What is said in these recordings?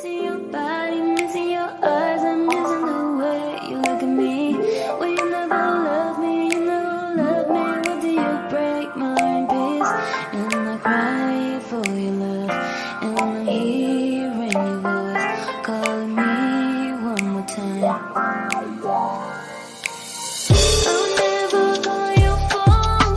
Missing your body, missing your eyes, I'm missing the way you look at me. Well, you never love me, you never love me. What do you break my heart in peace? And I cry for your love, and I'm hearing your voice calling me one more time. I'll never call your phone,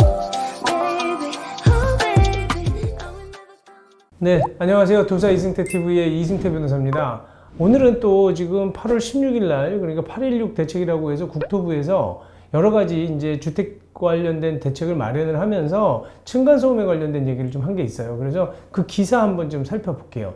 baby. Oh, baby. I will never call. 네, 안녕하세요. 도사 이승태 TV의 이승태 변호사입니다. 오늘은 또 지금 8월 16일 날, 그러니까 8.16 대책이라고 해서 국토부에서 여러 가지 이제 주택 관련된 대책을 마련을 하면서 층간소음에 관련된 얘기를 좀 한 게 있어요. 그래서 그 기사 한번 좀 살펴볼게요.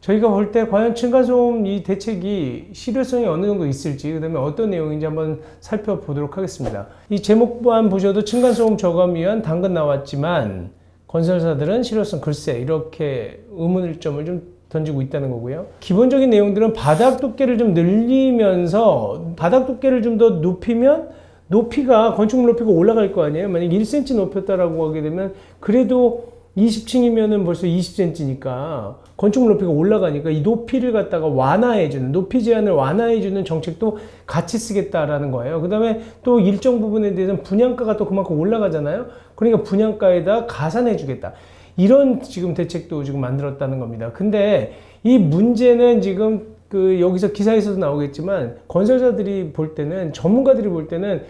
저희가 볼 때 과연 층간소음 이 대책이 실효성이 어느 정도 있을지, 그 다음에 어떤 내용인지 한번 살펴보도록 하겠습니다. 이 제목만 보셔도 층간소음 저감 위한 당근 나왔지만 건설사들은 실효성 글쎄 이렇게 의문점을 좀 던지고 있다는 거고요. 기본적인 내용들은 바닥 두께를 좀 늘리면서 바닥 두께를 좀 더 높이면 높이가 건축물 높이가 올라갈 거 아니에요. 만약 1cm 높였다라고 하게 되면 그래도 20층이면은 벌써 20cm니까 건축물 높이가 올라가니까 이 높이를 갖다가 완화해주는, 높이 제한을 완화해주는 정책도 같이 쓰겠다라는 거예요. 그 다음에 또 일정 부분에 대해서는 분양가가 또 그만큼 올라가잖아요. 그러니까 분양가에다 가산해주겠다. 이런 지금 대책도 지금 만들었다는 겁니다. 근데 이 문제는 지금 그 여기서 기사에서도 나오겠지만 건설사들이 볼 때는, 전문가들이 볼 때는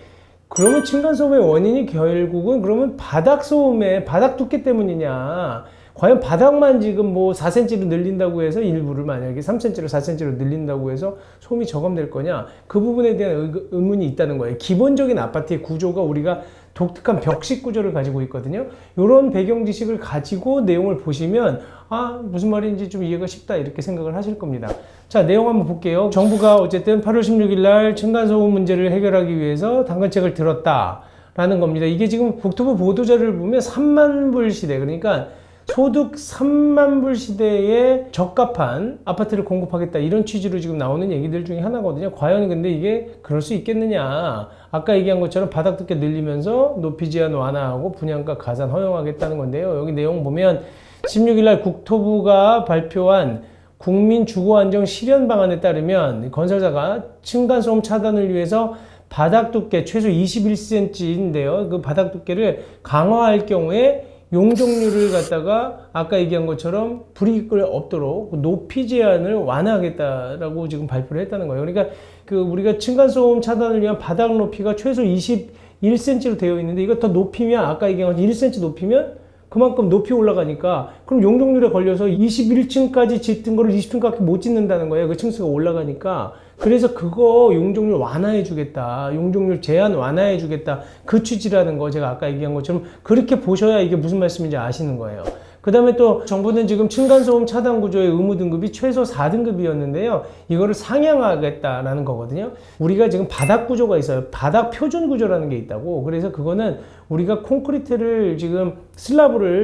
그러면 층간소음의 원인이 결국은 그러면 바닥 소음의 바닥 두께 때문이냐, 과연 바닥만 지금 뭐 4cm로 늘린다고 해서 일부를 만약에 3cm로 4cm로 늘린다고 해서 소음이 저감될 거냐, 그 부분에 대한 의문이 있다는 거예요. 기본적인 아파트의 구조가 우리가 독특한 벽식 구조를 가지고 있거든요. 이런 배경 지식을 가지고 내용을 보시면 아, 무슨 말인지 좀 이해가 쉽다 이렇게 생각을 하실 겁니다. 자, 내용 한번 볼게요. 정부가 어쨌든 8월 16일 날 층간소음 문제를 해결하기 위해서 당근책을 들었다라는 겁니다. 이게 지금 국토부 보도자료를 보면 3만 불 시대, 그러니까 소득 3만 불 시대에 적합한 아파트를 공급하겠다, 이런 취지로 지금 나오는 얘기들 중에 하나거든요. 과연 근데 이게 그럴 수 있겠느냐. 아까 얘기한 것처럼 바닥 두께 늘리면서 높이 제한 완화하고 분양가 가산 허용하겠다는 건데요. 여기 내용 보면 16일 날 국토부가 발표한 국민 주거 안정 실현 방안에 따르면 건설사가 층간소음 차단을 위해서 바닥 두께 최소 21cm인데요. 그 바닥 두께를 강화할 경우에 용적률을 갖다가 아까 얘기한 것처럼 불이익을 없도록 높이 제한을 완화하겠다라고 지금 발표를 했다는 거예요. 그러니까 그 우리가 층간소음 차단을 위한 바닥 높이가 최소 21cm로 되어 있는데 이거 더 높이면, 아까 얘기한 것처럼 1cm 높이면 그만큼 높이 올라가니까 그럼 용적률에 걸려서 21층까지 짓던 거를 20층밖에 못 짓는다는 거예요. 그 층수가 올라가니까. 그래서 그거 용적률 완화해 주겠다, 용적률 제한 완화해 주겠다, 그 취지라는 거 제가 아까 얘기한 것처럼 그렇게 보셔야 이게 무슨 말씀인지 아시는 거예요. 그 다음에 또 정부는 지금 층간소음 차단 구조의 의무 등급이 최소 4등급이었는데요. 이거를 상향하겠다라는 거거든요. 우리가 지금 바닥 구조가 있어요. 바닥 표준 구조라는 게 있다고. 그래서 그거는 우리가 콘크리트를 지금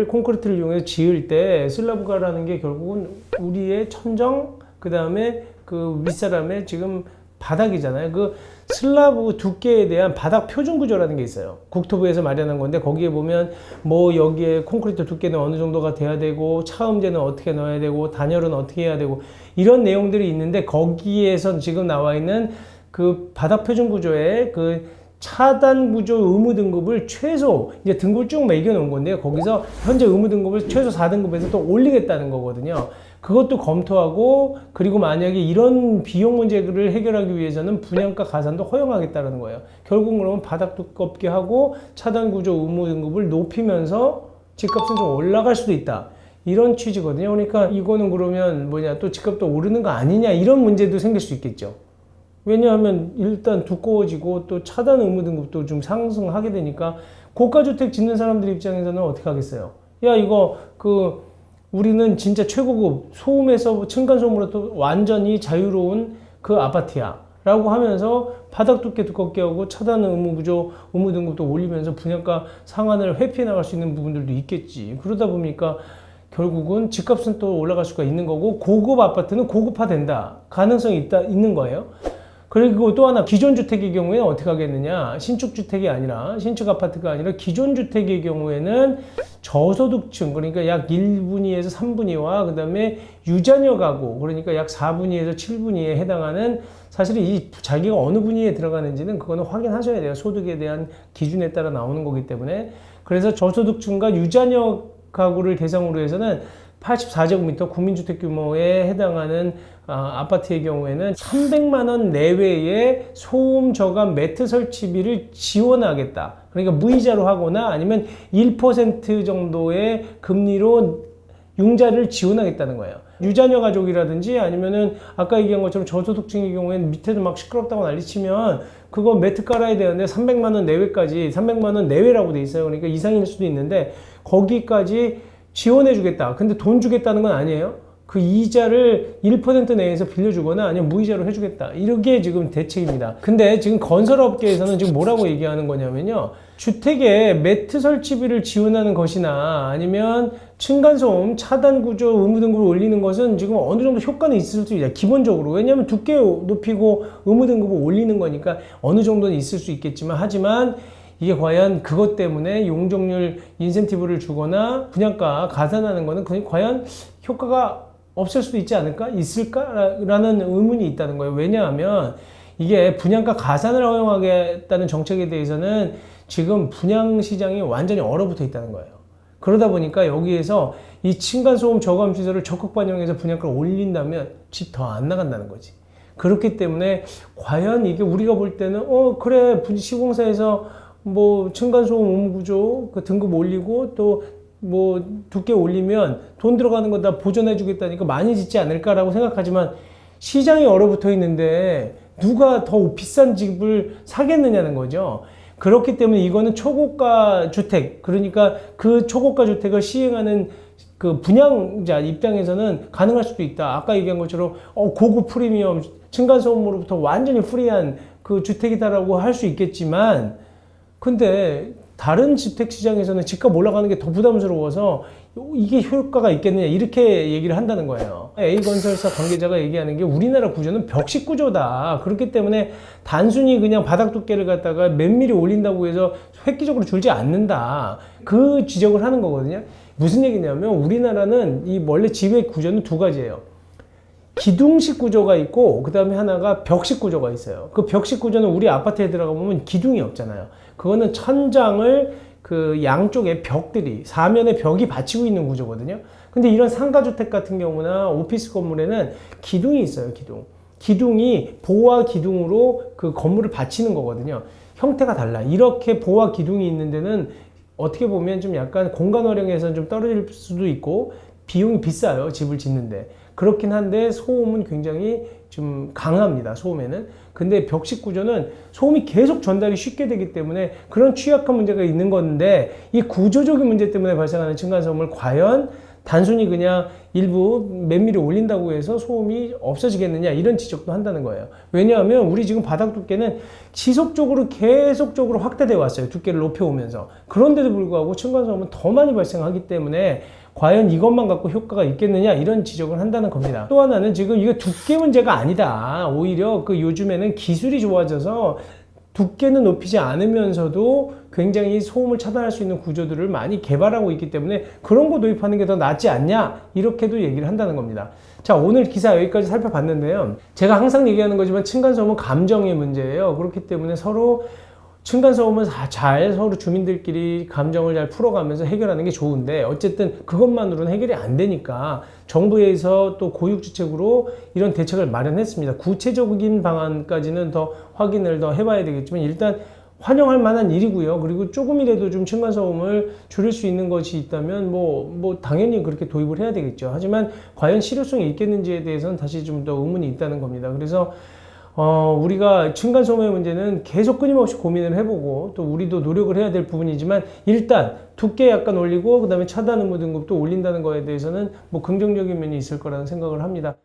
콘크리트를 이용해서 지을 때 슬라브가라는 게 결국은 우리의 천정, 그 다음에 그 윗사람의 지금 바닥이잖아요. 그 슬라브 두께에 대한 바닥 표준 구조라는 게 있어요. 국토부에서 마련한 건데 거기에 보면 뭐 여기에 콘크리트 두께는 어느 정도가 돼야 되고 차음재는 어떻게 넣어야 되고 단열은 어떻게 해야 되고 이런 내용들이 있는데 거기에서 지금 나와 있는 그 바닥 표준 구조의 그 차단 구조 의무 등급을 최소 이제 등급을 쭉 매겨 놓은 건데요. 거기서 현재 의무 등급을 최소 4등급에서 또 올리겠다는 거거든요. 그것도 검토하고, 그리고 만약에 이런 비용 문제를 해결하기 위해서는 분양가 가산도 허용하겠다는 거예요. 결국 그러면 바닥 두껍게 하고 차단 구조 의무 등급을 높이면서 집값은 좀 올라갈 수도 있다, 이런 취지거든요. 그러니까 이거는 그러면 또 집값도 오르는 거 아니냐, 이런 문제도 생길 수 있겠죠. 왜냐하면 일단 두꺼워지고 또 차단 의무 등급도 좀 상승하게 되니까 고가주택 짓는 사람들 입장에서는 어떻게 하겠어요? 야, 이거 우리는 진짜 최고급 소음에서 층간소음으로 완전히 자유로운 그 아파트야 라고 하면서 바닥 두께 두껍게 하고 차단 의무 구조 의무 등급도 올리면서 분양가 상한을 회피해 나갈 수 있는 부분들도 있겠지. 그러다 보니까 결국은 집값은 또 올라갈 수가 있는 거고, 고급 아파트는 고급화된다 가능성이 있는 거예요. 그리고 또 하나, 기존 주택의 경우에는 어떻게 하겠느냐. 신축 주택이 아니라, 신축 아파트가 아니라 기존 주택의 경우에는 저소득층, 그러니까 약 1분위에서 3분위와 그 다음에 유자녀 가구, 그러니까 약 4분위에서 7분위에 해당하는, 사실은 이 자기가 어느 분위에 들어가는지는 그거는 확인하셔야 돼요. 소득에 대한 기준에 따라 나오는 거기 때문에. 그래서 저소득층과 유자녀 가구를 대상으로 해서는 84제곱미터 국민주택 규모에 해당하는 아파트의 경우에는 300만 원 내외의 소음 저감 매트 설치비를 지원하겠다. 그러니까 무이자로 하거나 아니면 1% 정도의 금리로 융자를 지원하겠다는 거예요. 유자녀 가족이라든지 아니면은 아까 얘기한 것처럼 저소득층의 경우에는 밑에도 막 시끄럽다고 난리치면 그거 매트 깔아야 되는데 300만 원 내외까지, 300만 원 내외라고 돼 있어요. 그러니까 이상일 수도 있는데 거기까지 지원해 주겠다. 근데 돈 주겠다는 건 아니에요. 그 이자를 1% 내에서 빌려주거나 아니면 무이자로 해주겠다. 이게 지금 대책입니다. 근데 지금 건설업계에서는 지금 뭐라고 얘기하는 거냐면요. 주택에 매트 설치비를 지원하는 것이나 아니면 층간소음 차단 구조 의무 등급을 올리는 것은 지금 어느 정도 효과는 있을 수 있다. 기본적으로. 왜냐하면 두께 높이고 의무 등급을 올리는 거니까 어느 정도는 있을 수 있겠지만, 하지만 이게 과연 그것 때문에 용적률 인센티브를 주거나 분양가 가산하는 거는 과연 효과가 없을 수도 있지 않을까? 있을까라는 의문이 있다는 거예요. 왜냐하면 이게 분양가 가산을 허용하겠다는 정책에 대해서는 지금 분양 시장이 완전히 얼어붙어 있다는 거예요. 그러다 보니까 여기에서 이 층간소음 저감 시설을 적극 반영해서 분양가를 올린다면 집 더 안 나간다는 거지. 그렇기 때문에 과연 이게 우리가 볼 때는 그래 시공사에서 뭐 층간소음 의무구조 그 등급 올리고 또 뭐 두께 올리면 돈 들어가는 거 다 보전해 주겠다니까 많이 짓지 않을까라고 생각하지만 시장이 얼어붙어 있는데 누가 더 비싼 집을 사겠느냐는 거죠. 그렇기 때문에 이거는 초고가 주택, 그러니까 그 초고가 주택을 시행하는 그 분양자 입장에서는 가능할 수도 있다. 아까 얘기한 것처럼 고급 프리미엄 층간소음으로부터 완전히 프리한 그 주택이다라고 할 수 있겠지만, 근데 다른 주택 시장에서는 집값 올라가는 게 더 부담스러워서 이게 효과가 있겠느냐 이렇게 얘기를 한다는 거예요. A건설사 관계자가 얘기하는 게 우리나라 구조는 벽식 구조다. 그렇기 때문에 단순히 그냥 바닥 두께를 갖다가 면밀히 올린다고 해서 획기적으로 줄지 않는다. 그 지적을 하는 거거든요. 무슨 얘기냐면 우리나라는 이 원래 집의 구조는 두 가지예요. 기둥식 구조가 있고 그 다음에 하나가 벽식 구조가 있어요. 그 벽식 구조는 우리 아파트에 들어가 보면 기둥이 없잖아요. 그거는 천장을 그 양쪽에 벽들이 사면에 벽이 받치고 있는 구조거든요. 근데 이런 상가주택 같은 경우나 오피스 건물에는 기둥이 있어요. 기둥이 보와 기둥으로 그 건물을 받치는 거거든요. 형태가 달라. 이렇게 보와 기둥이 있는 데는 어떻게 보면 좀 약간 공간 활용에서는 좀 떨어질 수도 있고 비용이 비싸요. 집을 짓는데. 그렇긴 한데 소음은 굉장히 좀 강합니다. 소음에는. 근데 벽식 구조는 소음이 계속 전달이 쉽게 되기 때문에 그런 취약한 문제가 있는 건데, 이 구조적인 문제 때문에 발생하는 층간소음을 과연 단순히 그냥 일부 면밀히 올린다고 해서 소음이 없어지겠느냐 이런 지적도 한다는 거예요. 왜냐하면 우리 지금 바닥 두께는 지속적으로 계속적으로 확대되어 왔어요. 두께를 높여오면서. 그런데도 불구하고 층간소음은 더 많이 발생하기 때문에 과연 이것만 갖고 효과가 있겠느냐 이런 지적을 한다는 겁니다. 또 하나는 지금 이거 두께 문제가 아니다. 오히려 그 요즘에는 기술이 좋아져서 두께는 높이지 않으면서도 굉장히 소음을 차단할 수 있는 구조들을 많이 개발하고 있기 때문에 그런 거 도입하는 게 더 낫지 않냐 이렇게도 얘기를 한다는 겁니다. 자, 오늘 기사 여기까지 살펴봤는데요. 제가 항상 얘기하는 거지만 층간소음은 감정의 문제예요. 그렇기 때문에 서로 층간소음은 잘 서로 주민들끼리 감정을 잘 풀어가면서 해결하는 게 좋은데, 어쨌든 그것만으로는 해결이 안 되니까 정부에서 또 고육지책으로 이런 대책을 마련했습니다. 구체적인 방안까지는 더 확인을 더 해봐야 되겠지만 일단 환영할 만한 일이고요. 그리고 조금이라도 좀 층간소음을 줄일 수 있는 것이 있다면 뭐 당연히 그렇게 도입을 해야 되겠죠. 하지만 과연 실효성이 있겠는지에 대해서는 다시 좀 더 의문이 있다는 겁니다. 그래서 우리가 층간소음의 문제는 계속 끊임없이 고민을 해보고 또 우리도 노력을 해야 될 부분이지만, 일단 두께 약간 올리고 그 다음에 차단 의무 등급도 올린다는 거에 대해서는 뭐 긍정적인 면이 있을 거라는 생각을 합니다.